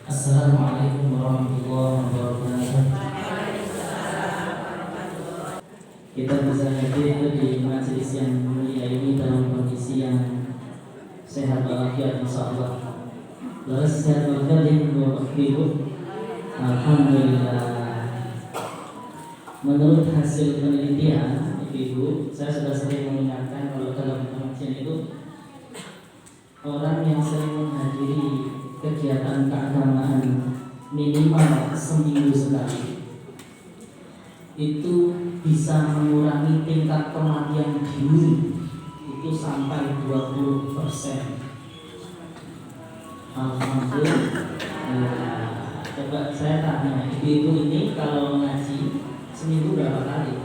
Assalamualaikum warahmatullahi wabarakatuh. Kita bisa hadir di majelis yang mulia ini dalam kondisi yang sehat walafiat insyaallah. Lalu sehat walafiat yang Ibu. Alhamdulillah. Menurut hasil penelitian Ibu, saya sudah sering mengingatkan kalau dalam pengajian itu orang yang sering menghadiri kegiatan keagamaan minimal seminggu sekali itu bisa mengurangi tingkat kematian dini itu sampai 20%. Alhamdulillah. Coba saya tanya, ibu ini kalau ngaji seminggu berapa kali?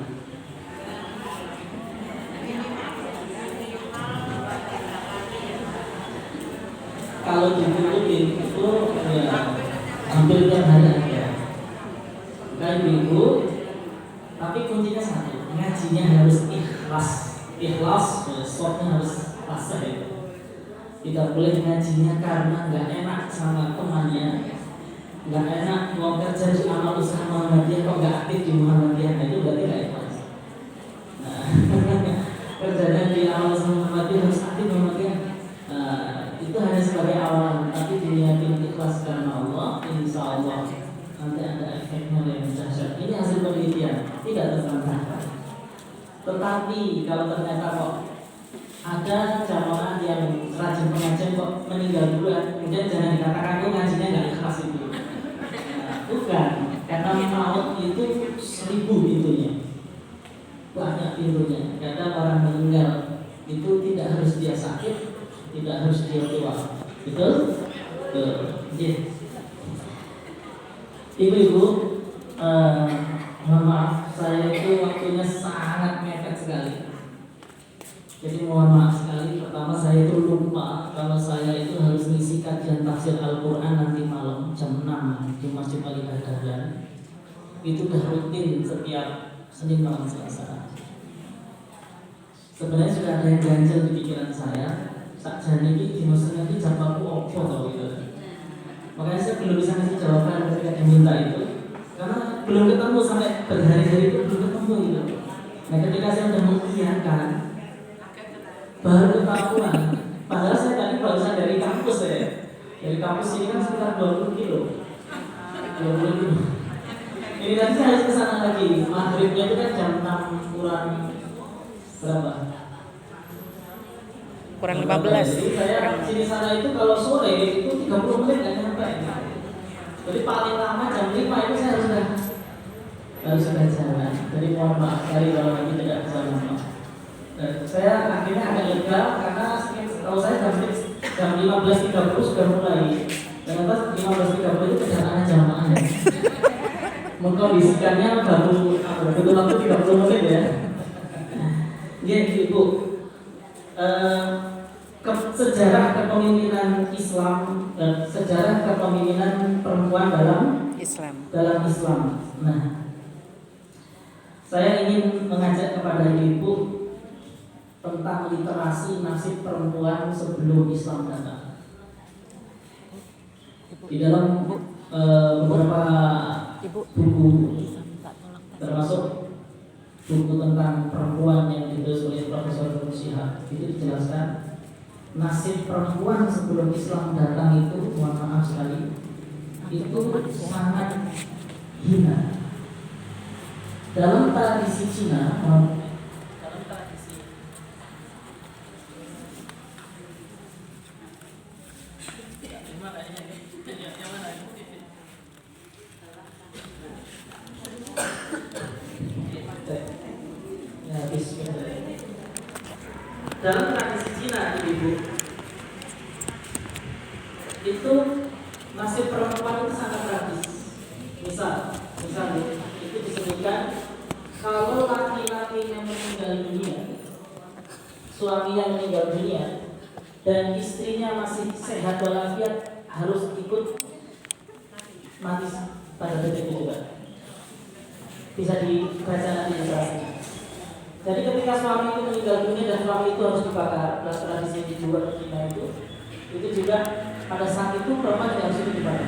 Kalau ditutupin itu ya hampir tiap hari ada. Kan Ibu, tapi kuncinya satu, ngajinya harus ikhlas. Ikhlas, stopnya harus pas itu. Tidak boleh ngajinya karena nggak enak sama temannya, nggak enak mau kerja di amal usaha Muhammadiyah kok nggak aktif di Muhammadiyah, itu berarti nggak ikhlas. Nah, kerjanya di amal usaha Muhammadiyah harus aktif Muhammadiyah. Itu hanya sebagai awalan, tapi diniatin ikhlas karena Allah, insya Allah nanti ada efeknya yang dahsyat. Ini hasil penelitian, tidak terbantahkan. Tetapi kalau ternyata kok ada jamaah yang rajin pengajian kok meninggal duluan, kemudian jangan dikatakan kok ngajinya nggak ikhlas itu. Bukan, karena maut itu 1000 pintunya, banyak pintunya. Kadang orang meninggal itu tidak harus dia sakit, tidak harus dia tua, betul? Ibu-ibu, mohon maaf, saya itu waktunya sangat mepet sekali. Jadi mohon maaf sekali. Pertama saya itu lupa kalau saya itu harus mengisi kajian tafsir Al-Quran nanti malam jam 6 di Masjid Al-Bahdaran. Itu udah rutin setiap Senin malam Selasa. Sebenarnya sudah ada yang ganjel di pikiran saya. Sakjane iki dimaksudnya iki jawabku opo to gitu. Makanya saya belum bisa ngasih jawaban ketika diminta itu, karena belum ketemu sampai berhari-hari itu belum ketemu gitu. Nah ketika saya sudah mengiyakan, baru ketahuan. Padahal saya tadi barusan dari kampus ya. Dari kampus ini kan sekitar 20 kilo. 20 kilo. Ini nanti saya harus kesana lagi. Maghribnya itu kan jam 6 kurang berapa? Kurang 15. Jadi saya sini sana itu kalau sore itu 30 menit nggak nyampe. Jadi paling lama jam 5 itu saya harus jalan. Jadi mohon maaf sekali kalau nanti tidak bisa lama. Saya akhirnya agak lega karena kalau saya jam 15.30 sudah mulai. Ternyata 15.30 itu perjalanan jamaah ya. Mengkondisikannya baru betul waktu 30 menit ya. Jadi Ibu, sejarah kepemimpinan Islam dan sejarah kepemimpinan perempuan dalam Islam. Nah, saya ingin mengajak kepada Ibu tentang literasi nasib perempuan sebelum Islam datang. Di dalam beberapa buku, termasuk buku tentang perempuan yang ditulis oleh Profesor Syihab, itu dijelaskan nasib perempuan sebelum Islam datang itu, mohon maaf sekali, itu sangat hina. Dalam tradisi Cina, dalam tradisi Cina, Ibu, itu nasib perempuan itu sangat tragis. Misalnya itu disebutkan kalau laki-lakinya meninggal dunia, suaminya meninggal dunia, dan istrinya masih sehat walafiat, harus ikut mati pada detik itu juga. Bisa dibaca nanti jelasnya. Jadi ketika suami itu meninggal dunia dan suami itu harus dibakar, dalam tradisi di luar Cina itu juga pada saat itu perempuan tidak harus dibakar.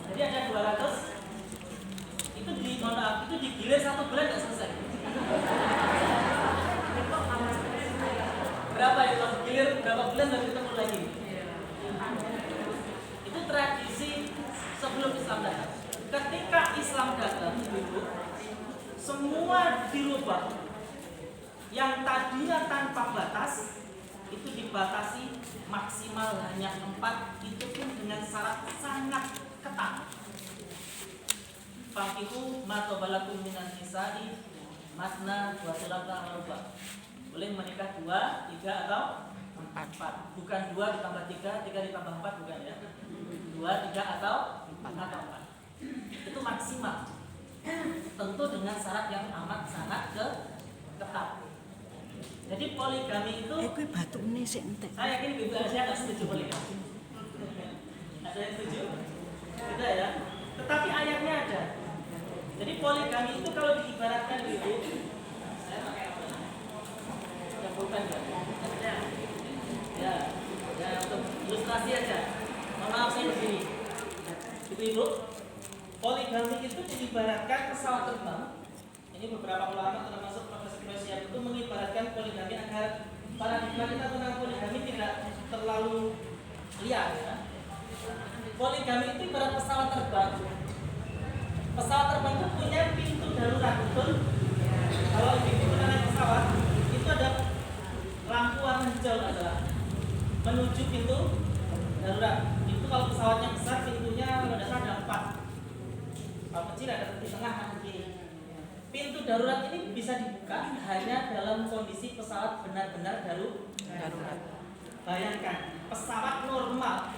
Islam datang itu semua dirubah. Yang tadinya tanpa batas itu dibatasi maksimal hanya 4, itu pun dengan syarat sangat ketat. Fakihu matobalakum minan nisa'i matna wa thulatha wa ruba'. Boleh menikah 2, 3 atau 4. Bukan 2 ditambah 3, 3 ditambah 4, bukan ya. 2, 3 atau 4. Itu maksimal. Tentu dengan syarat yang amat sangat ketat. Jadi poligami itu kuwi batune sik entek. saya yakin Ibu Asia nggak setuju poligami. Ada yang setuju? Tidak ya. Tetapi ayatnya ada. Jadi poligami itu kalau diibaratkan Ibu, saya pakai apa? Yang bukan ya. Ya untuk ilustrasi aja. Mohon maaf saya begini. Ibu, poligami itu diibaratkan pesawat terbang. Ini beberapa ulama termasuk Profesor Presian itu mengibaratkan poligami agar paradigma kita tentang poligami tidak terlalu liar ya. Poligami itu ibarat pesawat terbang. Pesawat terbang itu punya pintu darurat, betul? Kalau pintu naik pesawat itu ada lampu warna hijau adalah menuju pintu darurat. Itu kalau pesawatnya besar pintunya kalau tidak salah ada 4. Kalau kecil ada di tengah atau kiri. Pintu darurat ini bisa dibuka hanya dalam kondisi pesawat benar-benar darurat. Bayangkan, pesawat normal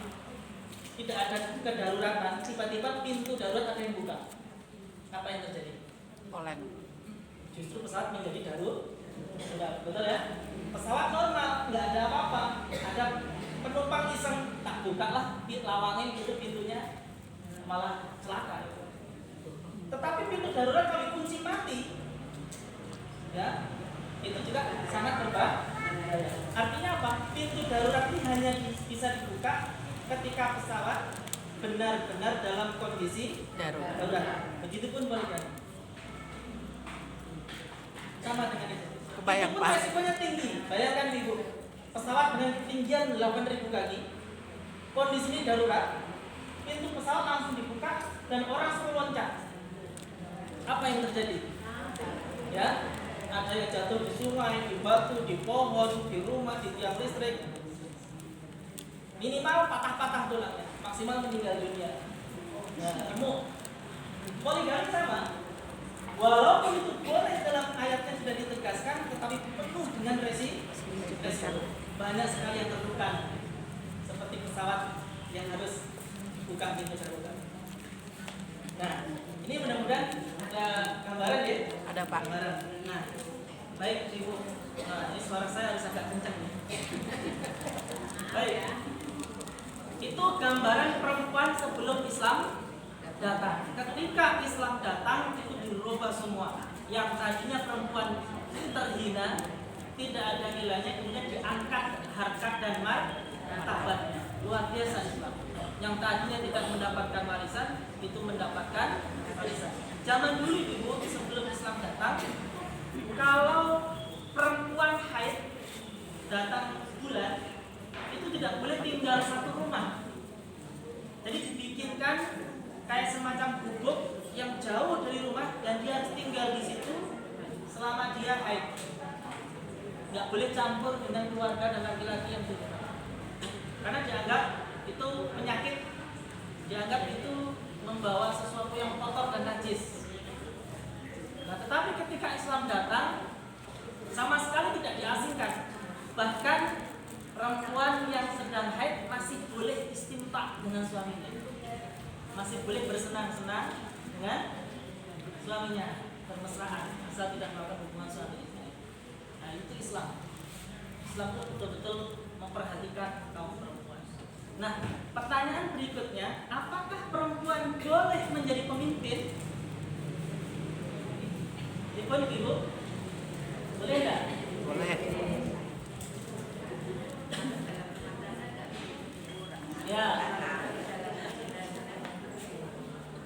tidak ada kedaruratan, tiba-tiba pintu darurat ada yang buka. Apa yang terjadi? Oleng. Justru pesawat menjadi darurat. Betul ya? Pesawat normal nggak ada apa-apa, ada penumpang iseng tak buka lah, lawangin gitu pintunya, malah celaka. Tetapi pintu darurat kalau dikunci mati, ya itu juga sangat berbahaya. Artinya apa? Pintu darurat ini hanya bisa dibuka ketika pesawat benar-benar dalam kondisi darurat. Begitupun poligami. Sama dengan itu. Kebayang, itu pun Pak. resikonya tinggi. Bayangkan Ibu, pesawat dengan ketinggian 8.000 kaki, kondisi ini darurat, pintu pesawat langsung dibuka dan orang semua loncat. Apa yang terjadi? Ya, ada yang jatuh di sungai, di batu, di pohon, di rumah, di tiang listrik. Minimal patah-patah tulangnya, maksimal meninggal dunia. Nah, gemuk. Poligami sama. Walaupun itu boleh dalam ayatnya sudah ditegaskan, tetapi penuh dengan resiko. Banyak sekali yang terluka, seperti pesawat yang harus buka pintu darurat. Nah, ini mudah-mudahan ada gambaran ya. Ada, Pak. Gambaran. Nah, baik Ibu. Nah, ini suara saya harus agak kencang nih. Baik. Itu gambaran perempuan sebelum Islam datang. Ketika Islam datang itu dirubah semua. Yang tadinya perempuan terhina, tidak ada nilainya, kemudian diangkat harkat dan martabatnya. Luar biasa Islam. Yang tadinya tidak mendapatkan warisan itu mendapatkan warisan. Zaman dulu Ibu, sebelum Islam datang, kalau perempuan haid datang bulan itu tidak boleh tinggal satu rumah. Jadi dibikinkan kayak semacam gubuk yang jauh dari rumah dan dia harus tinggal di situ selama dia haid. Nggak boleh campur dengan keluarga dan laki-laki yang di rumah. Karena dianggap itu penyakit, dianggap itu membawa sesuatu yang kotor dan najis. Nah, tetapi ketika Islam datang, sama sekali tidak diasingkan. Bahkan perempuan yang sedang haid masih boleh istimta dengan suaminya, masih boleh bersenang-senang dengan suaminya, bermesraan, asal tidak melakukan hubungan suami istri. Nah, itu Islam. Islam itu betul-betul memperhatikan kaum perempuan. Nah, pertanyaan berikutnya, apakah perempuan boleh menjadi pemimpin? Ibu, boleh nggak? Boleh. Ya.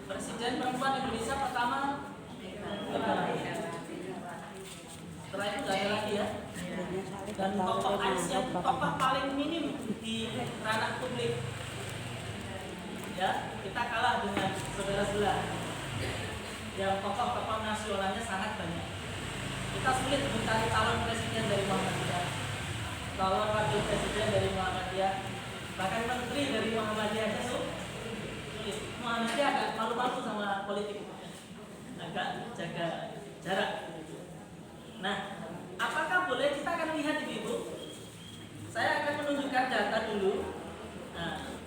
Presiden perempuan Indonesia pertama setelah itu nggak ada lagi ya. Dan tokoh Aisyah tokoh paling minim di ranah publik. Ya, kita kalah dengan saudara sebelah. yang tokoh-tokoh nasionalnya sangat banyak. Kita sulit mencari calon presiden dari Muhammadiyah, calon wakil presiden dari Muhammadiyah, bahkan menteri dari Muhammadiyah aja sulit. Muhammadiyah agak malu-malu sama politik, agak jaga jarak. Nah, apakah boleh kita akan lihat ibu-ibu? Saya akan menunjukkan data dulu. Nah,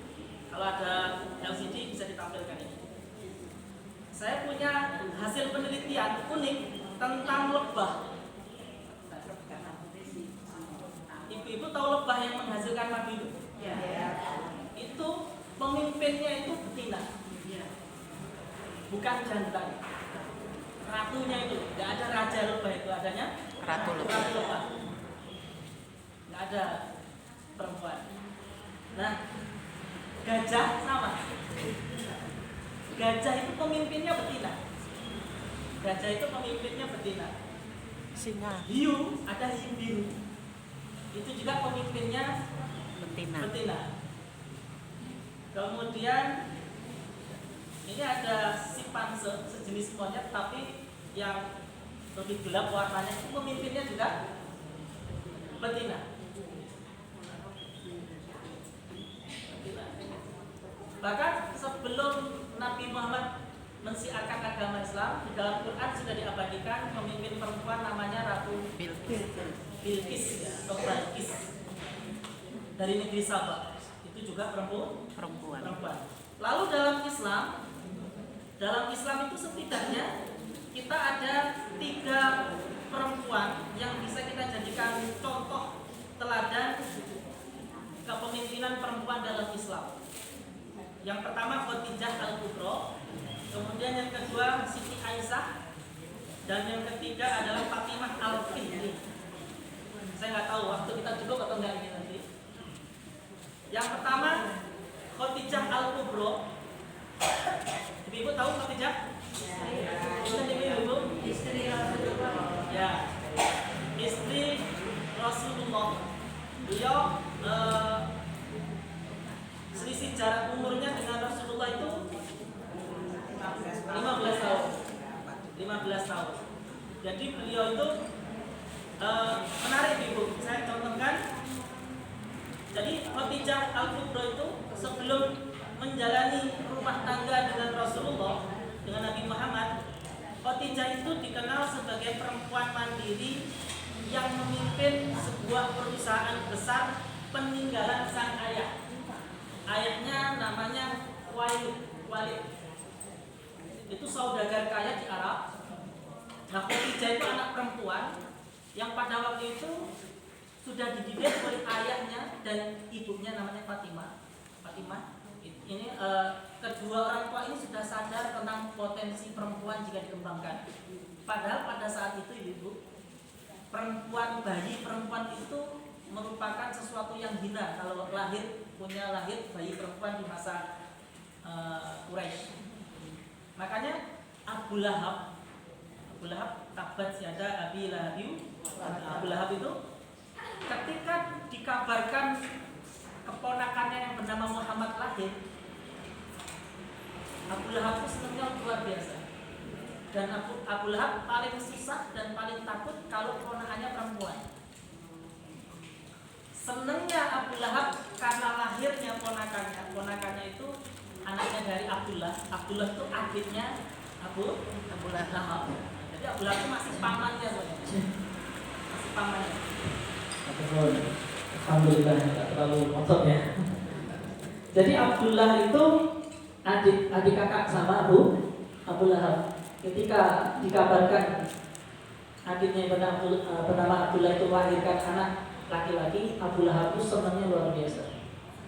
kalau ada LCD bisa ditampilkan ini. Saya punya hasil penelitian unik tentang lebah. Ibu-ibu tahu lebah yang menghasilkan madu itu? Ya. Itu pemimpinnya itu betina, bukan jantan. Ratunya itu, tidak ada raja lebah itu, adanya Ratu lebah. Nggak ada perempuan. Nah, gajah sama. Gajah itu pemimpinnya betina. Gajah itu pemimpinnya betina. Singa. Hiu, ada hiu biru. Itu juga pemimpinnya betina. Kemudian ini ada simpanse, sejenis monyet tapi yang lebih gelap warnanya, itu pemimpinnya juga betina. Bahkan sebelum Nabi Muhammad mensiarkan agama Islam, di dalam Quran sudah diabadikan pemimpin perempuan namanya Ratu Bilqis atau Balqis dari negeri Sabah. Itu juga perempuan. Lalu dalam Islam itu setidaknya kita ada 3 perempuan yang bisa kita jadikan contoh teladan kepemimpinan perempuan dalam Islam. Yang pertama Khadijah Al-Kubra, kemudian yang kedua Siti Aisyah, dan yang ketiga adalah Fatimah Al-Fihri. Saya nggak tahu waktu kita cukup atau enggak ini nanti. Yang pertama Khadijah Al-Kubra. Ibu tahu Khadijah? Ibu? Istri Rasulullah. Ya, istri Rasulullah. Beliau selisih jarak umurnya dengan Rasulullah itu 15 tahun. 15 tahun. Jadi beliau itu menarik ibu. Saya contohkan. Jadi Khadijah Al-Kubra itu sebelum menjalani rumah tangga dengan Rasulullah, dengan Nabi Muhammad, Khadijah itu dikenal sebagai perempuan mandiri yang memimpin sebuah perusahaan besar peninggalan sang ayah. Ayahnya namanya Walid. Itu saudagar kaya di Arab. Nah, Khadijah itu anak perempuan yang pada waktu itu sudah dididik oleh ayahnya dan ibunya namanya Fatimah. Ini kedua orang tua ini sudah sadar tentang potensi perempuan jika dikembangkan. Padahal pada saat itu ibu, bayi perempuan itu merupakan sesuatu yang hina kalau lahir bayi perempuan di masa Quraisy. Makanya Abu Lahab tabat siada Abi Lahab. Abu Lahab itu ketika dikabarkan keponakannya yang bernama Muhammad lahir, Abu Lahab itu senangnya luar biasa. Dan Abu Lahab paling susah dan paling takut kalau keponakannya perempuan. Senangnya Abu Lahab karena lahirnya ponakannya itu anaknya dari Abdullah itu adiknya Abu Lahab. Jadi Abu Lahab itu masih pamannya. Alhamdulillah tidak terlalu otot ya. Jadi Abdullah itu adik kakak sama Abu Lahab. Ketika dikabarkan adiknya yang bernama Abdullah itu melahirkan anak laki-laki, Abu Lahab itu senangnya luar biasa.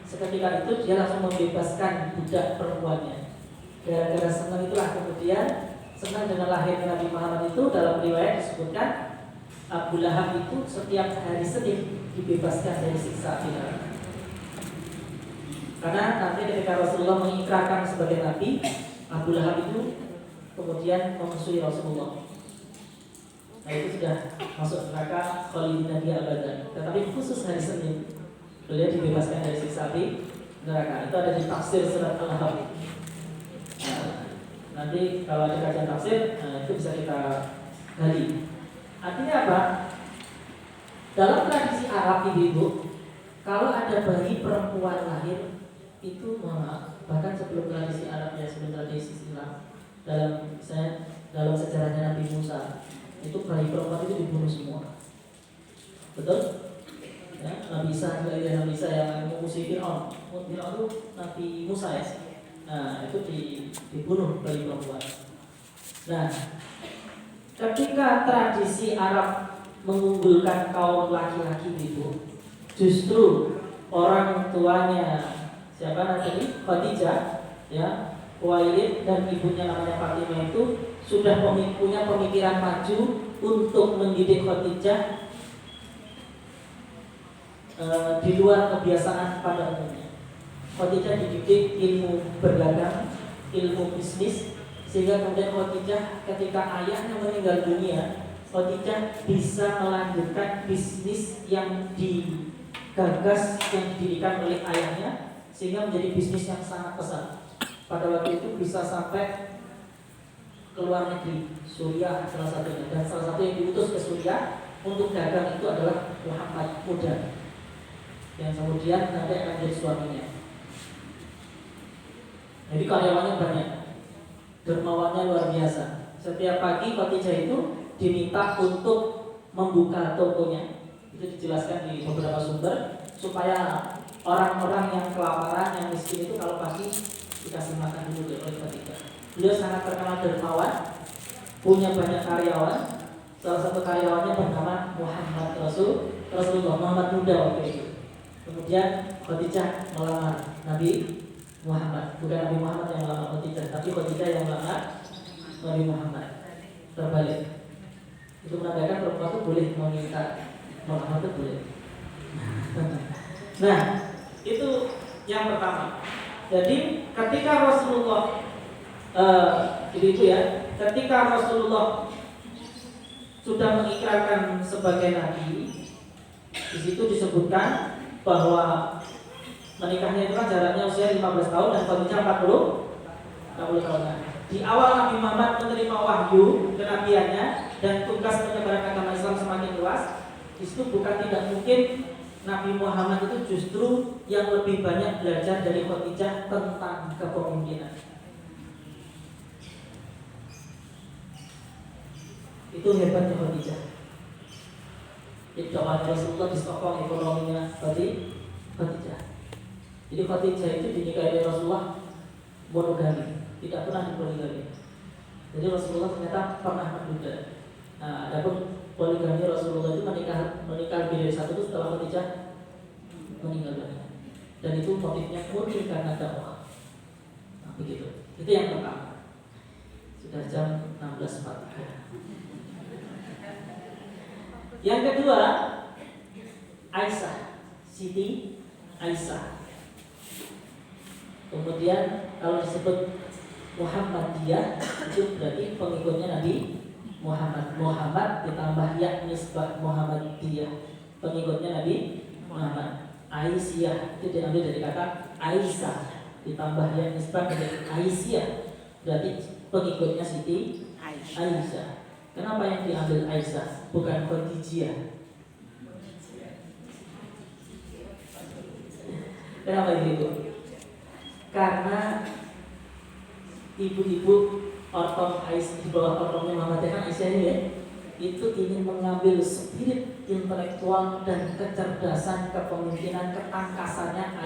Seketika itu dia langsung membebaskan budak perempuannya. Gara-gara senang itulah kemudian senang dengan lahirnya Nabi Muhammad itu, dalam riwayat disebutkan Abu Lahab itu setiap hari Senin dibebaskan dari siksa api neraka. Karena nanti ketika Rasulullah mengikrarkan sebagai Nabi, Abu Lahab itu kemudian memusuhi Rasulullah. Nah itu sudah masuk neraka khalidina fiha abadan. Tetapi khusus hari Senin beliau dibebaskan dari siksa api neraka. Itu ada di tafsir surat Al-Lahab. Nah, Nanti kalau ada kajian tafsir, itu bisa kita gali. Artinya apa? Dalam tradisi Arab ibu-ibu, kalau ada bayi perempuan lahir itu bahkan sebelum tradisi Arab ya, sebelum tradisi Islam, dalam sejarahnya Nabi Musa itu bayi perempuan itu dibunuh semua. Betul? Ya, Nabi Isa yang mengusi Fir'aun. Fir'aun itu Nabi Musa ya. Nah, itu dibunuh bayi perempuan. Nah, ketika tradisi Arab mengunggulkan kaum laki-laki itu, justru orang tuanya siapa tadi? Khadijah, ya, Khuwailid dan ibunya namanya Fatimah itu sudah punya pemikiran maju untuk mendidik Khadijah di luar kebiasaan pada umumnya. Khadijah dididik ilmu berdagang, ilmu bisnis, sehingga kemudian Khadijah ketika ayahnya meninggal dunia, Khadijah bisa melanjutkan bisnis yang digagas, yang didirikan oleh ayahnya, sehingga menjadi bisnis yang sangat besar. Pada waktu itu bisa sampai ke luar negeri, Suriah salah satunya, dan salah satu yang diutus ke Suriah untuk dagang itu adalah Muhammad muda, yang kemudian nanti akan jadi suaminya. Jadi karyawannya banyak, dermawannya luar biasa. Setiap pagi Khadijah itu diminta untuk membuka tokonya. Itu dijelaskan di beberapa sumber, supaya orang-orang yang kelaparan, yang miskin itu kalau pagi dikasih makan dulu oleh Khadijah. Beliau sangat terkenal dermawan, punya banyak karyawan. Salah satu karyawannya bernama Rasulullah Muhammad muda waktu itu. Kemudian Khadijah melamar Nabi Muhammad, bukan Nabi Muhammad yang melamar Khadijah, tapi Khadijah yang melamar Nabi Muhammad. Terbalik. Itu menandakan perempuan itu boleh meminta melamar, itu boleh. Nah, itu yang pertama. Jadi ketika Rasulullah ibu ya, ketika Rasulullah sudah mengikrarkan sebagai nabi, di situ disebutkan bahwa menikahnya itu kan jaraknya usia 15 tahun dan Khadijah 40 tahun. Di awal Nabi Muhammad menerima wahyu kenabiannya dan tugas penyebaran agama Islam semakin luas, di situ bukan tidak mungkin Nabi Muhammad itu justru yang lebih banyak belajar dari Khadijah tentang kepemimpinan. Itu hebatnya Khadijah. Jadi dakwah Rasulullah disokong ekonominya Khadijah. Jadi Khadijah itu dinikahi oleh Rasulullah monogami, tidak pernah dipoligami. Jadi Rasulullah ternyata pernah menduda. Nah, adapun poligami Rasulullah itu menikah lebih dari satu itu setelah Khadijah meninggal dunia. Dan itu motifnya murni karena dakwah. Nah, begitu. Itu yang pertama. Sudah jam 16.43. Yang kedua, Aisyah, Siti Aisyah. Kemudian kalau disebut Muhammadiyah itu berarti pengikutnya Nabi Muhammad. Muhammad ditambah ya nisbah Muhammadiyah, pengikutnya Nabi Muhammad. Aisyah itu diambil dari kata Aisyah ditambah ya nisbah dari Aisyah, berarti pengikutnya Siti Aisyah. Kenapa yang diambil Aisyah bukan Khadijah? Kenapa begitu? Karena ibu-ibu ortom Aisyah di bawah ortomnya Muhammadiyah Aisyah ini ya, itu ingin mengambil spirit intelektual dan kecerdasan kepemimpinan, ketangkasannya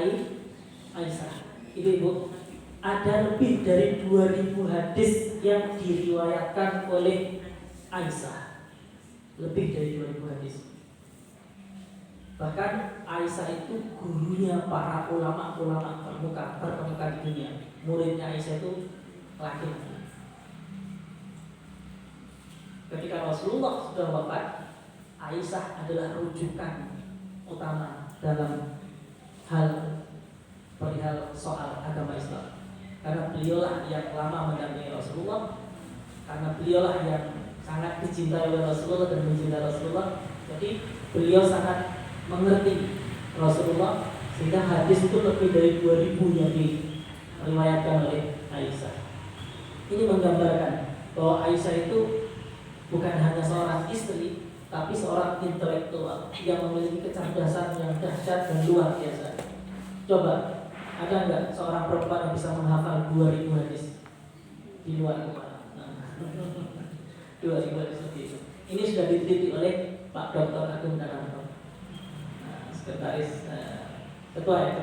Aisyah. Ibu-ibu, ada lebih dari 2000 hadis yang diriwayatkan oleh Aisyah, lebih dari 2000 hadis. Bahkan Aisyah itu gurunya para ulama-ulama terkemuka di dunia. Muridnya Aisyah itu laki-laki. Ketika Rasulullah sudah wafat, Aisyah adalah rujukan utama dalam hal perihal soal agama Islam. Karena beliaulah yang lama mendampingi Rasulullah, karena beliaulah yang sangat dicintai oleh Rasulullah dan mencintai Rasulullah. Jadi beliau sangat mengerti Rasulullah, sehingga hadis itu lebih dari 2000 yang diriwayatkan oleh Aisyah. Ini menggambarkan bahwa Aisyah itu bukan hanya seorang istri, tapi seorang intelektual yang memiliki kecerdasan yang dahsyat dan luar biasa. Coba, ada nggak seorang perempuan yang bisa menghafal 2000 hadis di luar kepala? Nah, 2000 hadis seperti itu. Ini sudah diteliti oleh Pak Dr. Agung Dananto, sekretaris ketua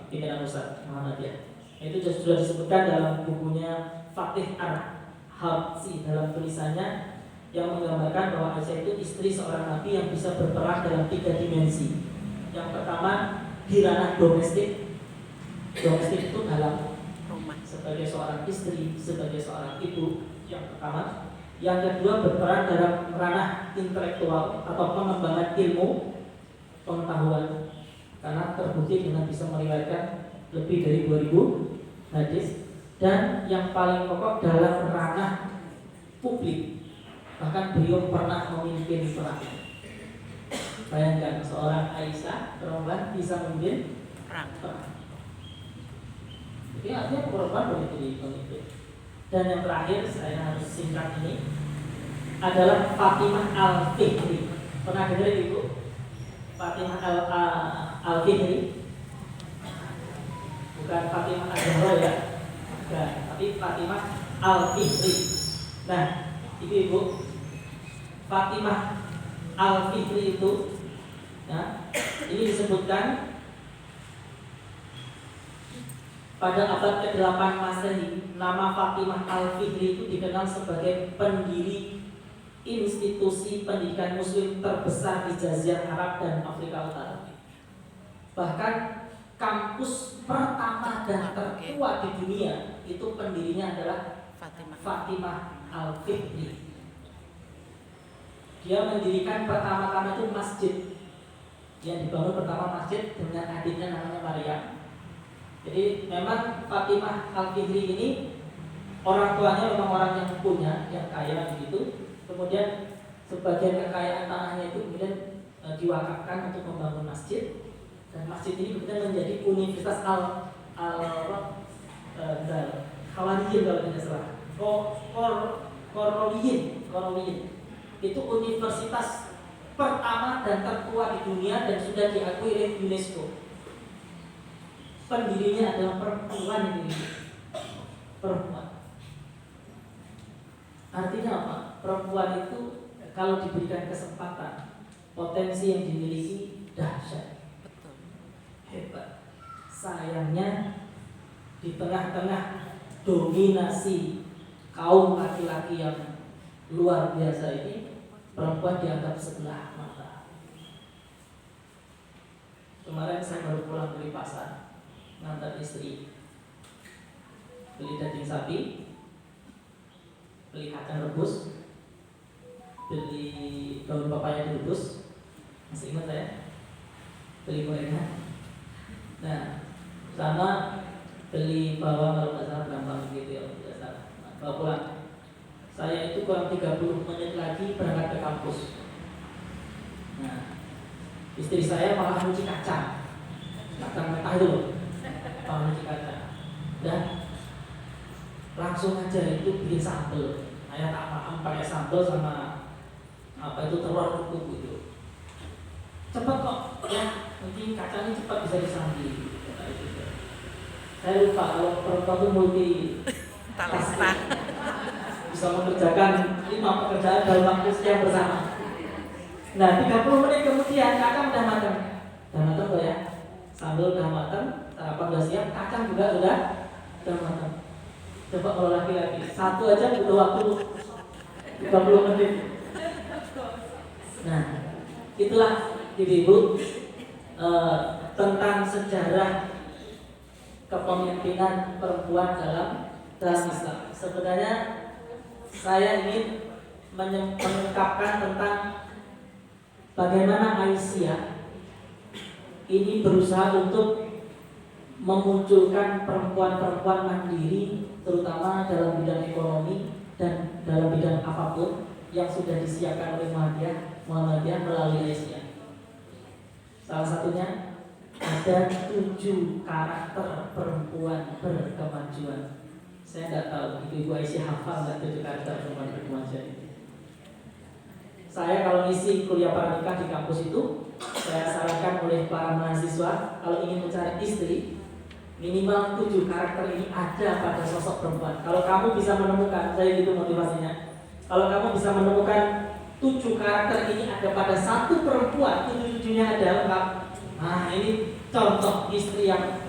pimpinan Ustadz Muhammadiyah. Itu sudah disebutkan dalam bukunya Fatih Ar-Habsi dalam tulisannya yang menggambarkan bahwa Aisyah itu istri seorang nabi yang bisa berperan dalam 3 dimensi. Yang pertama di ranah domestik. Domestik itu dalam rumah sebagai seorang istri, sebagai seorang ibu. Yang pertama. Yang kedua berperan dalam ranah intelektual atau pengembangan ilmu pengetahuan, karena terbukti dengan bisa meriwayatkan lebih dari 2000 hadis. Dan yang paling pokok dalam ranah publik, bahkan beliau pernah memimpin perang. Bayangkan seorang Aisyah perempuan bisa memimpin perang. Jadi artinya perempuan boleh jadi pemimpin. Dan yang terakhir saya harus singkat ini adalah Fatimah Al-Fihri. Pernah dengar Ibu? Fatimah Al-Fihri. Bukan Fatimah Al-Zahra ya, bukan, tapi Fatimah Al-Fihri. Nah, Ibu, Fatimah Al-Fihri itu, ya, ini disebutkan pada abad ke-8 Masehi. Nama Fatimah Al-Fihri itu dikenal sebagai pendiri institusi pendidikan muslim terbesar di Jazirah Arab dan Afrika Utara. Bahkan kampus pertama dan tertua di dunia itu pendirinya adalah Fatimah Al-Fihri. Dia mendirikan pertama-tama itu masjid, yang dibangun pertama masjid dengan adiknya namanya Maryam. Jadi memang Fatimah Al-Fihri ini orang tuanya memang orang yang punya, yang kaya begitu. Kemudian sebagian kekayaan tanahnya itu kemudian diwakafkan untuk membangun masjid. Dan masjid ini kemudian menjadi Universitas Khawariyin kalau tidak salah. Koroliyin. Itu universitas pertama dan tertua di dunia dan sudah diakui oleh UNESCO. Pendirinya adalah perempuan ini. Perempuan. Artinya apa? Perempuan itu kalau diberikan kesempatan, potensi yang dimiliki dahsyat. Hebat. Sayangnya di tengah-tengah dominasi kaum laki-laki yang luar biasa ini, perempuan dianggap sebelah mata. Kemarin saya baru pulang dari pasar, ngantar istri beli daging sapi, beli kacang rebus, beli daun papaya direbus, masih ingat saya? Beli gorengan. Nah, sama beli bawang kalau nggak salah gampang gitu ya, tidak salah. Nah, bawa pulang. Saya itu kurang 30 menit lagi berangkat ke kampus. Nah, istri saya malah nyuci kacang mentah itu loh, malah nyuci kacang. Dan langsung aja itu bikin sambal. Saya tak paham pakai sambal sama apa itu telur kuku gitu. Cepat kok, ya nanti kacangnya cepat bisa disambi. Saya lupa kalau perempuan itu multi tasking, bisa mengerjakan 5 pekerjaan dalam waktu yang bersama. Nah, 30 menit kemudian kacang udah matang. Udah matang kok ya. Sambal udah matang, sarapan udah siap, kacang juga udah matang. Coba kalau laki-laki, satu aja butuh waktu 30 menit. Nah, itulah Ibu tentang sejarah kepemimpinan perempuan dalam Islam. Sebenarnya saya ingin mengungkapkan tentang bagaimana Aisyah ini berusaha untuk memunculkan perempuan-perempuan mandiri, terutama dalam bidang ekonomi dan dalam bidang apapun yang sudah disiapkan oleh Muhammadiyah melalui Aisyah. Salah satunya ada 7 karakter perempuan berkemajuan. Saya tidak tahu ibu-ibu Aisyah hafal nggak 7 karakter perempuan berkemaja itu. Saya kalau ngisi kuliah pranikah di kampus itu, saya sarankan oleh para mahasiswa kalau ingin mencari istri, minimal 7 karakter ini ada pada sosok perempuan. Kalau kamu bisa menemukan, saya gitu motivasinya. Kalau kamu bisa menemukan 7 karakter ini ada pada satu perempuan, 7-7-nya ada lengkap. Nah ini contoh istri yang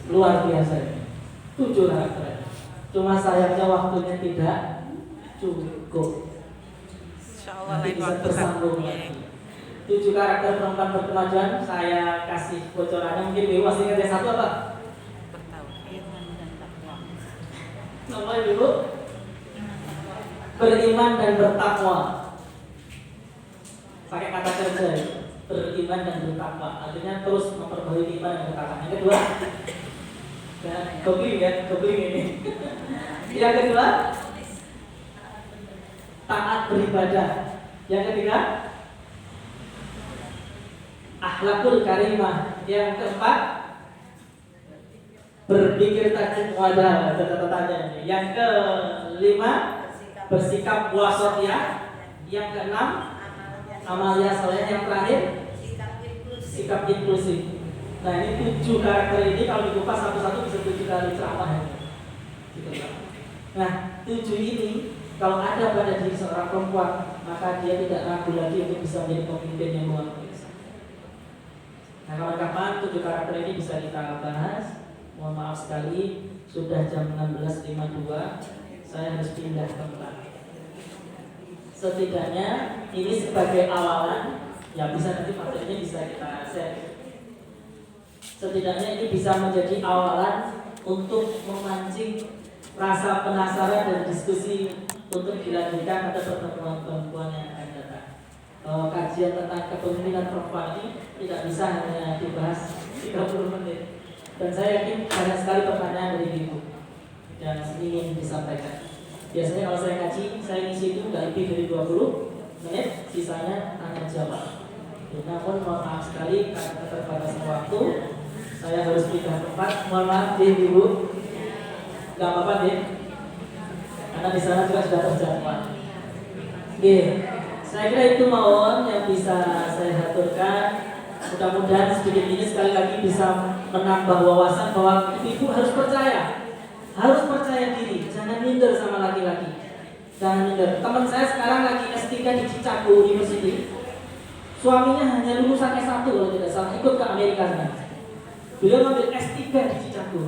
luar biasa. 7 karakter. Cuma sayangnya waktunya tidak cukup. Insya Allah Nanti lain bisa waktu tersambung kan. lagi. 7 karakter perempuan berkemajuan saya kasih bocorannya, mungkin Ibu masih ingat yang satu apa? Bertauhid dan takwa. Namanya dulu beriman dan bertakwa. Pakai kata kerja ya. Beriman dan bertakwa, artinya terus memperbaiki iman dan bertakwa. Yang kedua, googling ini. Yang kedua, taat beribadah. Yang ketiga, akhlakul karimah. Yang keempat, berpikir tajam wadah. Catatannya. Yang kelima, bersikap wasatiyah. Yang keenam, amalia soleh. Yang terakhir, sikap inklusif. Nah ini 7 karakter ini kalau dikupas satu-satu bisa 7 kali ceramah ya. Gitu. Nah 7 ini kalau ada pada diri seorang perempuan, maka dia tidak ragu lagi untuk bisa menjadi pemimpin yang luar biasa. Nah kapan-kapan 7 karakter ini bisa kita bahas. Mohon maaf sekali, sudah jam 16.52, saya harus pindah tempat. Setidaknya ini sebagai awalan, ya bisa nanti materinya bisa kita share. Setidaknya ini bisa menjadi awalan untuk memancing rasa penasaran dan diskusi untuk dilanjutkan pada pertemuan-pertemuan yang akan datang. Kajian tentang kepemimpinan perempuan ini tidak bisa hanya dibahas 30 menit. Dan saya yakin banyak sekali pertanyaan dari ibu yang ingin disampaikan. Biasanya kalau saya ngaji, saya ngisi itu tidak lebih dari 20 menit, sisanya tanya jawab. Namun mohon maaf sekali karena keterbatasan waktu, saya harus pindah tempat. Mohon maaf ibu, nggak apa-apa deh, karena di sana juga sudah terjadwal. Oke, saya kira itu mawon yang bisa saya aturkan. Mudah-mudahan sedikit ini sekali lagi bisa menambah wawasan bahwa ibu harus percaya diri, jangan minder sama laki-laki, jangan minder. Teman saya sekarang lagi S3 di Chicago University, suaminya hanya lulusan S1 kalau tidak salah, ikut ke Amerika sana. Beliau ngambil S3 di Chicago,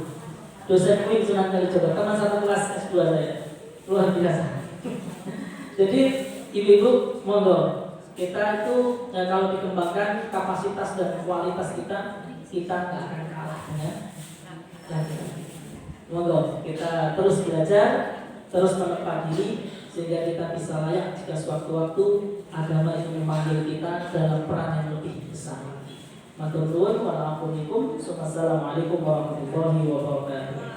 dosen UIN Sunan Kalijodo, teman satu kelas S2 saya, luar biasa. Jadi ibu-ibu monggo, kita itu ya, kalau dikembangkan kapasitas dan kualitas kita nggak akan kalah dengan laki-laki. Monggo kita terus belajar, terus menempa diri sehingga kita bisa layak jika sewaktu-waktu agama itu memanggil kita dalam peran yang lebih besar. Matur nuwun, wassalamualaikum warahmatullahi wabarakatuh.